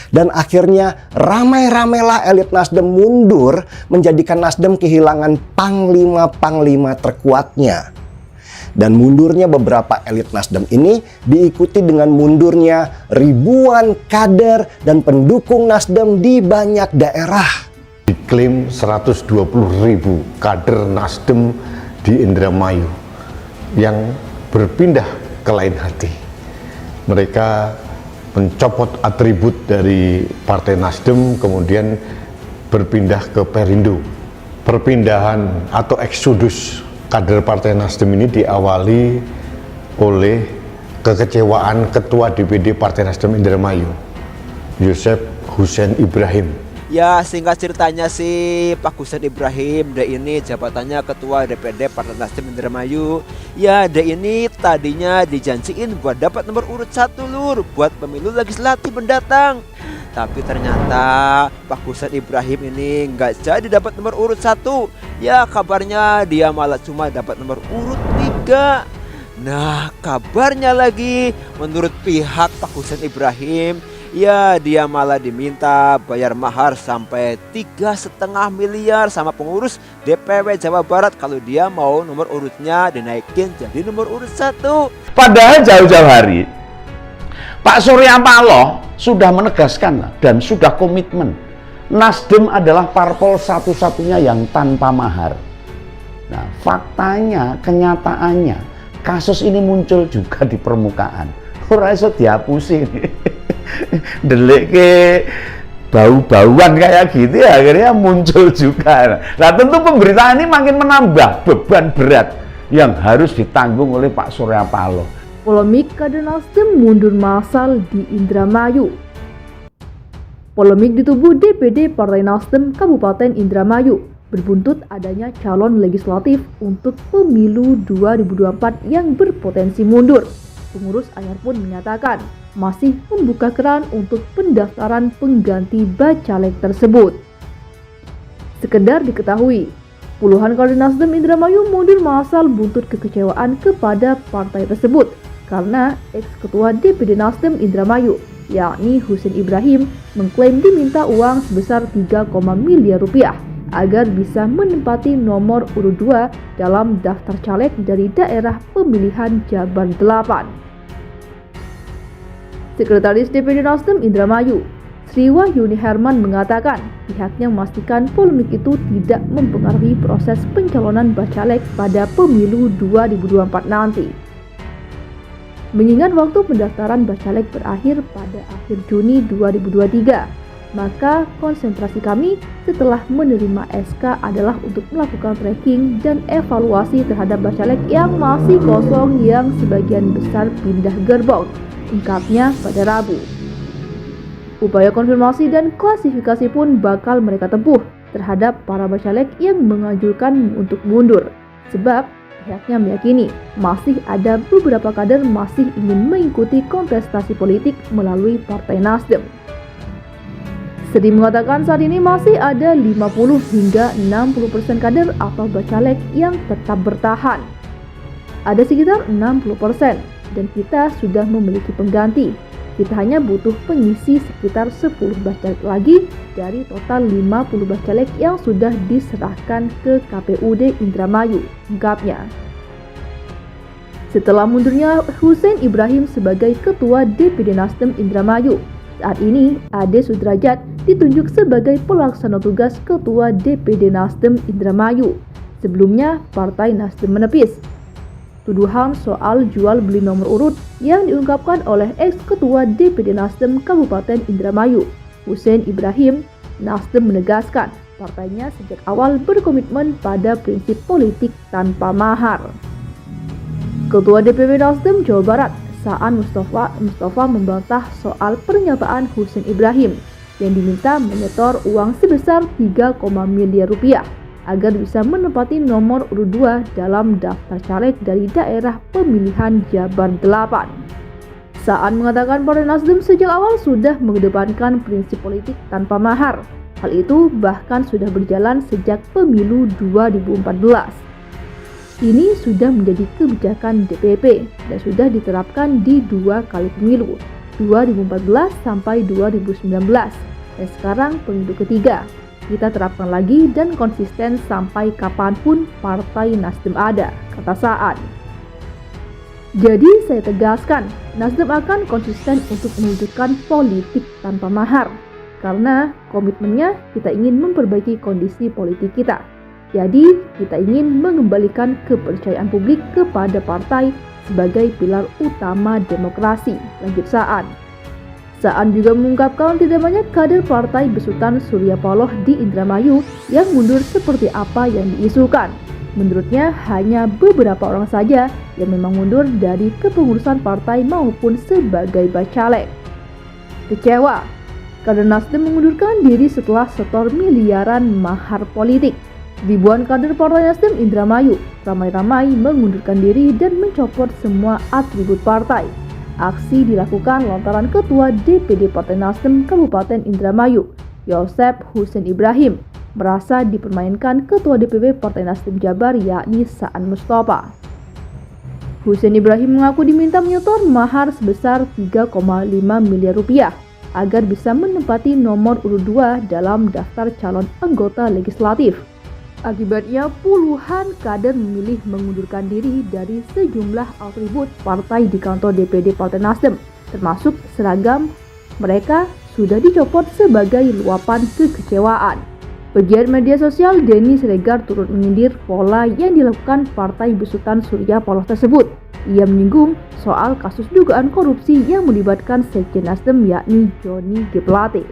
Dan akhirnya ramai-ramailah elit Nasdem mundur, menjadikan Nasdem kehilangan panglima-panglima terkuatnya. Dan mundurnya beberapa elit Nasdem ini diikuti dengan mundurnya ribuan kader dan pendukung Nasdem di banyak daerah. Diklaim 120.000 kader Nasdem di Indramayu yang berpindah ke lain hati. Mereka mencopot atribut dari Partai Nasdem, kemudian berpindah ke Perindo. Perpindahan atau eksodus kader Partai Nasdem ini diawali oleh kekecewaan Ketua DPD Partai Nasdem Indramayu, Yosep Husein Ibrahim. Ya, singkat ceritanya sih, Pak Husein Ibrahim, dia ini jabatannya Ketua DPD Partai Nasdem Indramayu. Ya, dia ini tadinya dijanjiin buat dapat nomor urut 1 lur, buat pemilu legislatif mendatang. Tapi ternyata Pak Husein Ibrahim ini nggak jadi dapat nomor urut 1. Ya, kabarnya dia malah cuma dapat nomor urut 3. Nah, kabarnya lagi menurut pihak Pak Husein Ibrahim, ya dia malah diminta bayar mahar sampai 3,5 miliar sama pengurus DPW Jawa Barat kalau dia mau nomor urutnya dinaikin jadi nomor urut 1. Padahal jauh-jauh hari Pak Surya Paloh sudah menegaskan dan sudah komitmen Nasdem adalah parpol satu-satunya yang tanpa mahar. Nah, faktanya, kenyataannya kasus ini muncul juga di permukaan. Ora iso dihapusi. Delik ke bau-bauan kayak gitu ya, akhirnya muncul juga. Nah, tentu pemberitaan ini makin menambah beban berat yang harus ditanggung oleh Pak Surya Paloh. Polemik kader Nasdem mundur massal di Indramayu. Polemik di tubuh DPD Partai Nasdem Kabupaten Indramayu berbuntut adanya calon legislatif untuk pemilu 2024 yang berpotensi mundur. Pengurus Anyar pun menyatakan masih membuka keran untuk pendaftaran pengganti bacalek tersebut. Sekedar diketahui, puluhan kader Nasdem Indramayu mundur massal buntut kekecewaan kepada partai tersebut karena ex-ketua DPD Nasdem Indramayu, yakni Husein Ibrahim, mengklaim diminta uang sebesar 3, miliar rupiah agar bisa menempati nomor urut 2 dalam daftar caleg dari daerah pemilihan Jabar 8. Sekretaris DPD Nasdem Indramayu, Sri Wahyuni Herman mengatakan pihaknya memastikan polemik itu tidak mempengaruhi proses pencalonan bacalek pada pemilu 2024 nanti. Mengingat waktu pendaftaran bacalek berakhir pada akhir Juni 2023, maka konsentrasi kami setelah menerima SK adalah untuk melakukan tracking dan evaluasi terhadap bacalek yang masih kosong yang sebagian besar pindah gerbong, ungkapnya pada Rabu. Upaya konfirmasi dan klasifikasi pun bakal mereka tempuh terhadap para bacalek yang mengajukan untuk mundur, sebab pihaknya meyakini masih ada beberapa kader masih ingin mengikuti kontestasi politik melalui Partai Nasdem. Sri mengatakan saat ini masih ada 50 hingga 60% kader atau bacalek yang tetap bertahan. Ada sekitar 60% dan kita sudah memiliki pengganti. Kita hanya butuh pengisi sekitar 10 bacalek lagi dari total 50 bacalek yang sudah diserahkan ke KPUD Indramayu, ungkapnya. Setelah mundurnya Husein Ibrahim sebagai Ketua DPD Nasdem Indramayu, saat ini Ade Sudrajat ditunjuk sebagai pelaksana tugas Ketua DPD Nasdem Indramayu. Sebelumnya, Partai Nasdem menepis tuduhan soal jual beli nomor urut yang diungkapkan oleh ex-ketua DPD Nasdem Kabupaten Indramayu, Husein Ibrahim. Nasdem menegaskan partainya sejak awal berkomitmen pada prinsip politik tanpa mahar. Ketua DPW Nasdem Jawa Barat, Saan Mustafa membantah soal pernyataan Husein Ibrahim yang diminta menyetor uang sebesar 3, miliar rupiah agar bisa menempati nomor urut 2 dalam daftar caleg dari daerah pemilihan Jabar 8. Saan mengatakan Partai Nasdem sejak awal sudah mengedepankan prinsip politik tanpa mahar. Hal itu bahkan sudah berjalan sejak pemilu 2014. Ini sudah menjadi kebijakan DPP dan sudah diterapkan di 2 kali pemilu. 2014 sampai 2019 dan sekarang pemilu ketiga. Kita terapkan lagi dan konsisten sampai kapanpun Partai Nasdem ada, kata Saan. Jadi saya tegaskan, Nasdem akan konsisten untuk mewujudkan politik tanpa mahar. Karena komitmennya kita ingin memperbaiki kondisi politik kita. Jadi kita ingin mengembalikan kepercayaan publik kepada partai sebagai pilar utama demokrasi, lanjut Saan. Saan juga mengungkapkan tidak banyak kader partai besutan Surya Paloh di Indramayu yang mundur seperti apa yang diisukan. Menurutnya hanya beberapa orang saja yang memang mundur dari kepengurusan partai maupun sebagai bacalek. Kecewa, kader Nasdem mengundurkan diri setelah setor miliaran mahar politik. Ribuan kader Partai Nasdem Indramayu ramai-ramai mengundurkan diri dan mencopot semua atribut partai. Aksi dilakukan lantaran Ketua DPD Partai Nasdem Kabupaten Indramayu, Yosep Husein Ibrahim, merasa dipermainkan Ketua DPP Partai Nasdem Jabar yakni Saan Mustafa. Husein Ibrahim mengaku diminta menyetor mahar sebesar 3,5 miliar rupiah agar bisa menempati nomor urut 2 dalam daftar calon anggota legislatif. Akibatnya puluhan kader memilih mengundurkan diri dari sejumlah atribut partai di kantor DPD Partai Nasdem, termasuk seragam. Mereka sudah dicopot sebagai luapan kekecewaan. Pegiat media sosial Denny Siregar turut menyindir pola yang dilakukan partai besutan Surya Paloh tersebut. Ia menyinggung soal kasus dugaan korupsi yang melibatkan Sekjen Nasdem yakni Johnny G. Plate.